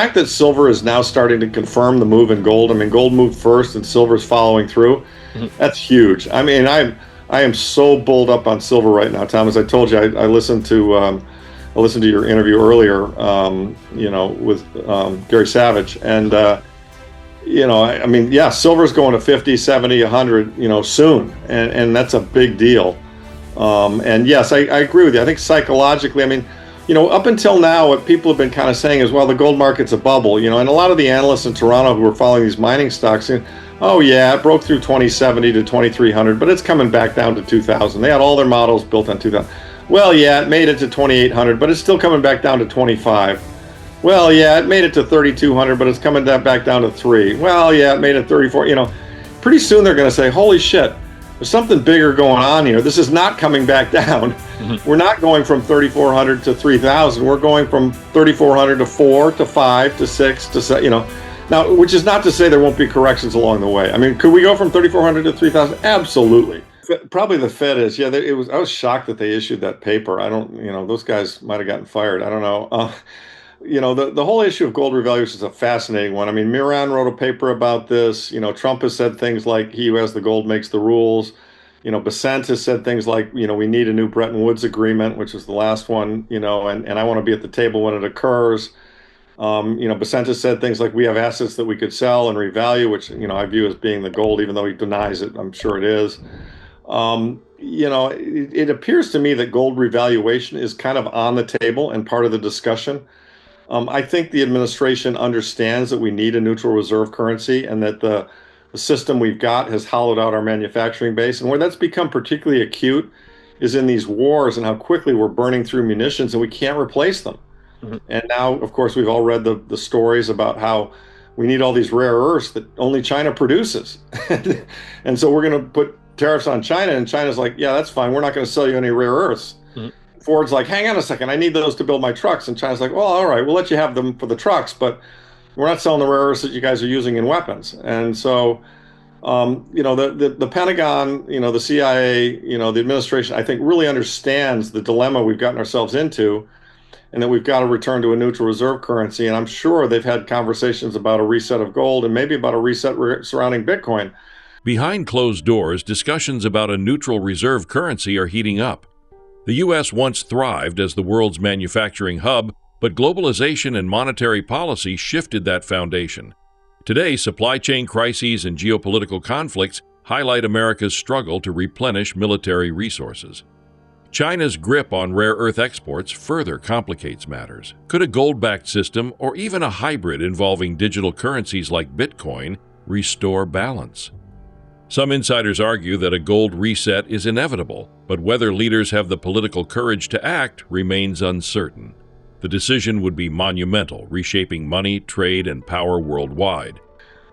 fact that silver is now starting to confirm the move in gold, I mean, gold moved first and silver's following through. That's huge. I mean, I am so bulled up on silver right now, Tom. As I told you, I listened to your interview earlier, with Gary Savage, and I mean, yeah, silver's going to 50, 70, 100, soon, and that's a big deal. And yes, I agree with you. I think psychologically, I mean, up until now, what people have been kind of saying is, well, the gold market's a bubble, and a lot of the analysts in Toronto who are following these mining stocks, oh yeah, it broke through 2070 to 2300, but it's coming back down to 2000. They had all their models built on 2000. Well, yeah, it made it to 2800, but it's still coming back down to 25. Well, yeah, it made it to 3200, but it's coming back down to 3. Well, yeah, it made it 34. Pretty soon they're going to say, holy shit, there's something bigger going on here. This is not coming back down. We're not going from 3,400 to 3,000. We're going from 3,400 to 4 to 5 to 6 to 7, Now, which is not to say there won't be corrections along the way. I mean, could we go from 3,400 to 3,000? Absolutely. Probably the Fed is. Yeah, I was shocked that they issued that paper. I don't, those guys might have gotten fired. I don't know. The whole issue of gold revaluation is a fascinating one. I mean, Miran wrote a paper about this. Trump has said things like, he who has the gold makes the rules. Besant has said things like, we need a new Bretton Woods agreement, which is the last one, and I want to be at the table when it occurs. Besant has said things like, we have assets that we could sell and revalue, which, I view as being the gold, even though he denies it. I'm sure it is. It appears to me that gold revaluation is kind of on the table and part of the discussion. I think the administration understands that we need a neutral reserve currency and that the system we've got has hollowed out our manufacturing base. And where that's become particularly acute is in these wars and how quickly we're burning through munitions and we can't replace them. And now, of course, we've all read the stories about how we need all these rare earths that only China produces. And so we're going to put tariffs on China, and China's like, yeah, that's fine. We're not going to sell you any rare earths. Ford's like, hang on a second, I need those to build my trucks. And China's like, well, all right, we'll let you have them for the trucks, but we're not selling the rare earths that you guys are using in weapons. And so, the Pentagon, the CIA, the administration, I think really understands the dilemma we've gotten ourselves into, and that we've got to return to a neutral reserve currency. And I'm sure they've had conversations about a reset of gold and maybe about a reset surrounding Bitcoin. Behind closed doors, discussions about a neutral reserve currency are heating up. The U.S. once thrived as the world's manufacturing hub, but globalization and monetary policy shifted that foundation. Today, supply chain crises and geopolitical conflicts highlight America's struggle to replenish military resources. China's grip on rare earth exports further complicates matters. Could a gold-backed system, or even a hybrid involving digital currencies like Bitcoin, restore balance? Some insiders argue that a gold reset is inevitable, but whether leaders have the political courage to act remains uncertain. The decision would be monumental, reshaping money, trade, and power worldwide.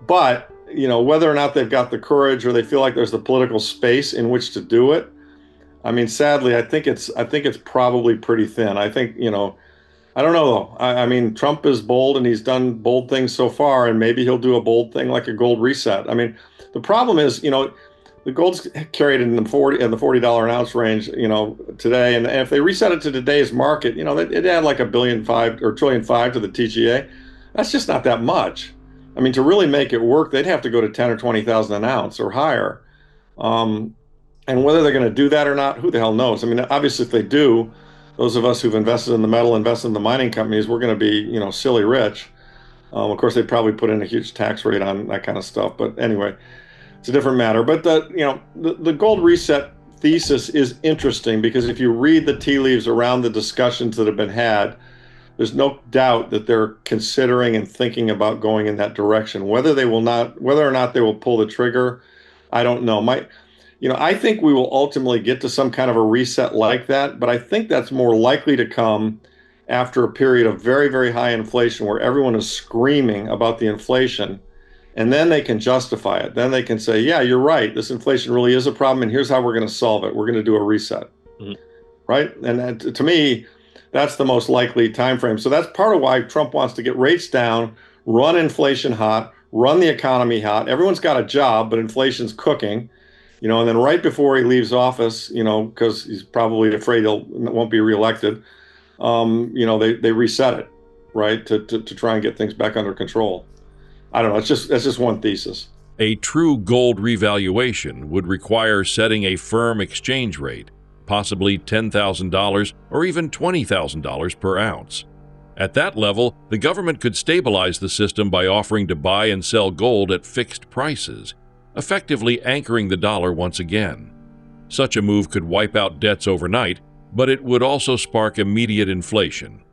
But, whether or not they've got the courage or they feel like there's the political space in which to do it, I mean, sadly, I think it's probably pretty thin. I think, I don't know though. I mean, Trump is bold and he's done bold things so far, and maybe he'll do a bold thing like a gold reset. I mean, the problem is, the gold's carried in the $40 an ounce range, today, and if they reset it to today's market, it add like $1.5 billion or $1.5 trillion to the TGA. That's just not that much. I mean, to really make it work, they'd have to go to 10 or 20,000 an ounce or higher. And whether they're going to do that or not, who the hell knows? I mean, obviously, if they do, those of us who've invested in the metal, invested in the mining companies, we're going to be, silly rich. Of course, they'd probably put in a huge tax rate on that kind of stuff. But anyway, it's a different matter. But the gold reset thesis is interesting because if you read the tea leaves around the discussions that have been had, there's no doubt that they're considering and thinking about going in that direction. Whether or not they will pull the trigger, I don't know. I think we will ultimately get to some kind of a reset like that, but I think that's more likely to come after a period of very, very high inflation where everyone is screaming about the inflation, and then they can justify it. Then they can say, yeah, you're right, this inflation really is a problem, and here's how we're going to solve it. We're going to do a reset, right? And that, to me, that's the most likely time frame. So that's part of why Trump wants to get rates down, run inflation hot, run the economy hot. Everyone's got a job, but inflation's cooking. And then right before he leaves office, because he's probably afraid he won't be reelected, they reset it. right, to try and get things back under control. I don't know. That's just one thesis. A true gold revaluation would require setting a firm exchange rate, possibly $10,000 or even $20,000 per ounce. At that level, the government could stabilize the system by offering to buy and sell gold at fixed prices, effectively anchoring the dollar once again. Such a move could wipe out debts overnight, but it would also spark immediate inflation.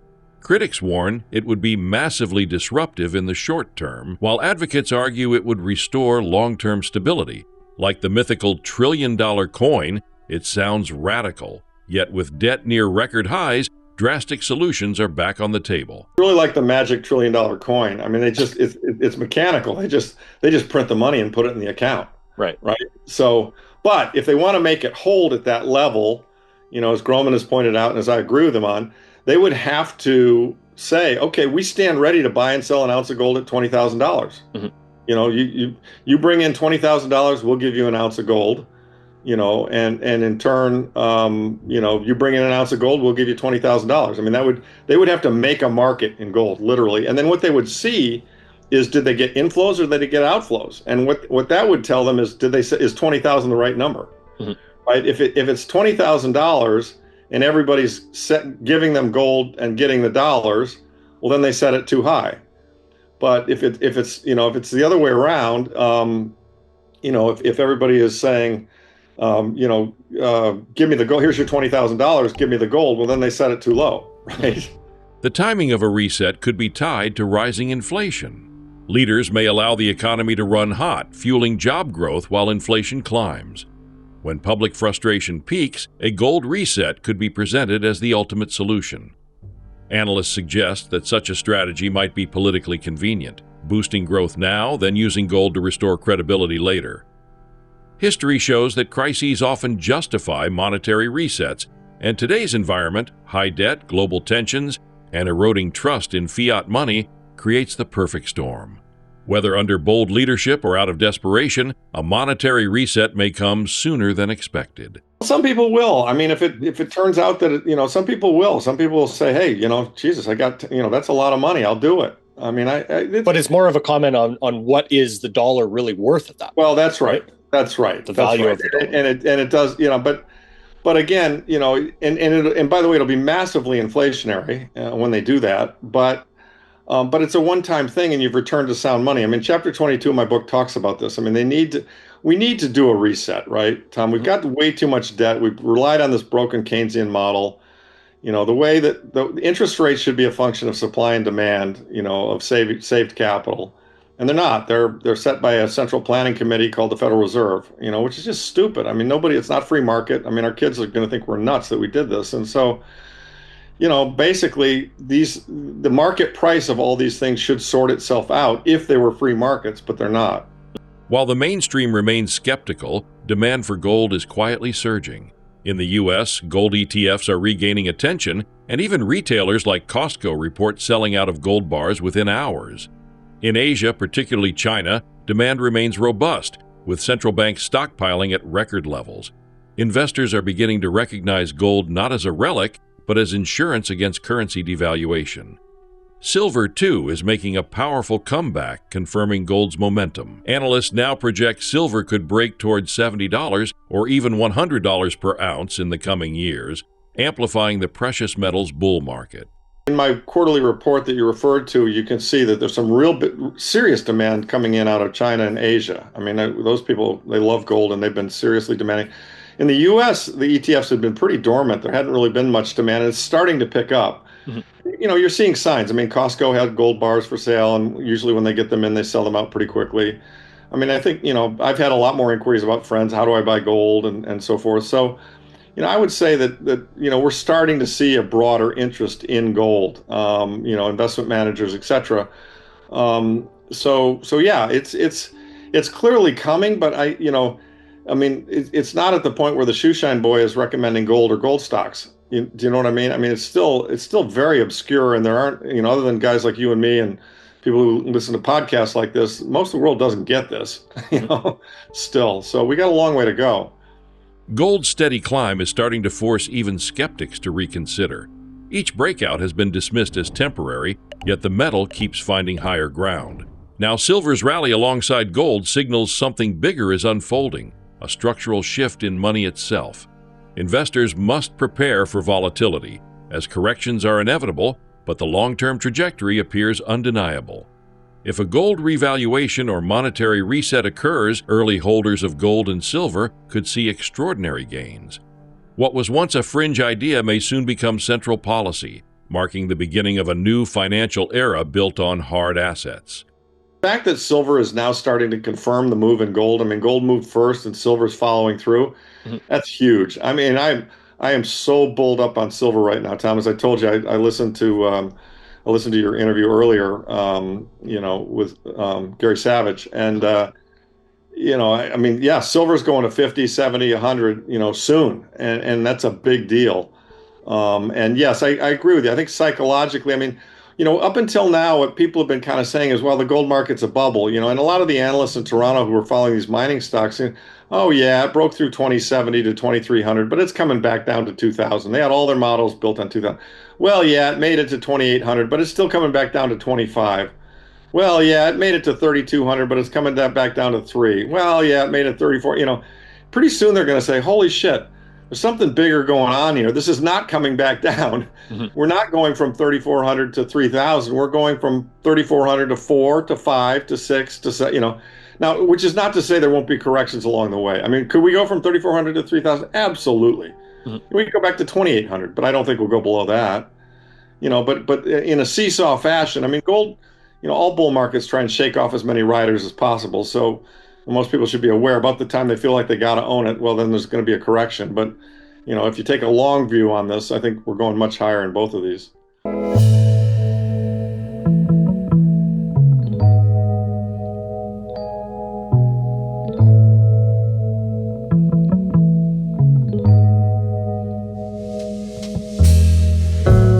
Critics warn it would be massively disruptive in the short term, while advocates argue it would restore long-term stability. Like the mythical trillion-dollar coin, it sounds radical, yet with debt near record highs, drastic solutions are back on the table. Really like the magic trillion-dollar coin. I mean, it's mechanical. They just print the money and put it in the account. Right. Right. So, but if they want to make it hold at that level, as Groman has pointed out, and as I agree with him on, they would have to say, okay, we stand ready to buy and sell an ounce of gold at $20,000. Mm-hmm. You bring in $20,000, we'll give you an ounce of gold. And in turn, you bring in an ounce of gold, we'll give you $20,000. I mean, they would have to make a market in gold, literally. And then what they would see is, did they get inflows or did they get outflows? And what that would tell them is, is 20,000 the right number? Mm-hmm. Right? If it's $20,000 and everybody's giving them gold and getting the dollars, well, then they set it too high. But if it's the other way around, if everybody is saying, give me the gold, here's your $20,000, give me the gold, well, then they set it too low, right? The timing of a reset could be tied to rising inflation. Leaders may allow the economy to run hot, fueling job growth while inflation climbs. When public frustration peaks, a gold reset could be presented as the ultimate solution. Analysts suggest that such a strategy might be politically convenient, boosting growth now, then using gold to restore credibility later. History shows that crises often justify monetary resets, and today's environment, high debt, global tensions, and eroding trust in fiat money, creates the perfect storm. Whether under bold leadership or out of desperation, a monetary reset may come sooner than expected. Some people will. I mean, if it turns out that, some people will. Some people will say, hey, Jesus, I got, that's a lot of money. I'll do it. I mean, but it's more of a comment on what is the dollar really worth at that point. Well, that's right. That's right. The value of the dollar. And it does, but again, and by the way, it'll be massively inflationary when they do that. But it's a one-time thing, and you've returned to sound money. I mean, chapter 22 of my book talks about this. I mean, we need to do a reset, right, Tom? We've got way too much debt. We've relied on this broken Keynesian model. The way that the interest rates should be a function of supply and demand, of saved capital. And they're not. They're set by a central planning committee called the Federal Reserve, which is just stupid. I mean, it's not free market. I mean, our kids are going to think we're nuts that we did this. And so, basically the market price of all these things should sort itself out if they were free markets, but they're not. While the mainstream remains skeptical, demand for gold is quietly surging. In the U.S., gold ETFs are regaining attention, and even retailers like Costco report selling out of gold bars within hours. In Asia, particularly China, demand remains robust, with central banks stockpiling at record levels. Investors are beginning to recognize gold not as a relic, but as insurance against currency devaluation. Silver, too, is making a powerful comeback, confirming gold's momentum. Analysts now project silver could break towards $70 or even $100 per ounce in the coming years, amplifying the precious metals bull market. In my quarterly report that you referred to, you can see that there's some real serious demand coming in out of China and Asia. I mean, those people, they love gold, and they've been seriously demanding. In the U.S., the ETFs have been pretty dormant. There hadn't really been much demand, and it's starting to pick up. Mm-hmm. You're seeing signs. I mean, Costco had gold bars for sale, and usually when they get them in, they sell them out pretty quickly. I mean, I think, I've had a lot more inquiries about friends. How do I buy gold and so forth? So, I would say that we're starting to see a broader interest in gold, investment managers, et cetera. So yeah, it's clearly coming, but it's not at the point where the shoeshine boy is recommending gold or gold stocks. Do you know what I mean? I mean, it's still very obscure, and there aren't, other than guys like you and me and people who listen to podcasts like this, most of the world doesn't get this, still. So we got a long way to go. Gold's steady climb is starting to force even skeptics to reconsider. Each breakout has been dismissed as temporary, yet the metal keeps finding higher ground. Now, silver's rally alongside gold signals something bigger is unfolding, a structural shift in money itself. Investors must prepare for volatility, as corrections are inevitable, but the long-term trajectory appears undeniable. If a gold revaluation or monetary reset occurs, early holders of gold and silver could see extraordinary gains. What was once a fringe idea may soon become central policy, marking the beginning of a new financial era built on hard assets. The fact that silver is now starting to confirm the move in gold, I mean, gold moved first and silver's following through. That's huge. I mean, I am so bulled up on silver right now, Tom. As I told you, I listened to your interview earlier, with Gary Savage, and I mean, yeah, silver's going to 50, 70, 100, soon, and that's a big deal. And yes, I agree with you. I think psychologically, I mean, up until now, what people have been kind of saying is, well, the gold market's a bubble, and a lot of the analysts in Toronto who are following these mining stocks saying, oh yeah, it broke through 2070 to 2300, but it's coming back down to 2000. They had all their models built on 2000. Well, yeah, it made it to 2800, but it's still coming back down to 25. Well, yeah, it made it to 3200, but it's coming back down to 3. Well, yeah, it made it 34. Pretty soon they're going to say, holy shit, there's something bigger going on here. This is not coming back down. We're not going from 3,400 to 3,000. We're going from 3,400 to 4 to 5 to 6 to 7, Now, which is not to say there won't be corrections along the way. I mean, could we go from 3,400 to 3,000? Absolutely. We could go back to 2,800, but I don't think we'll go below that. But in a seesaw fashion, I mean, gold, all bull markets try and shake off as many riders as possible. So most people should be aware about the time they feel like they got to own it. Well, then there's going to be a correction. But, if you take a long view on this, I think we're going much higher in both of these.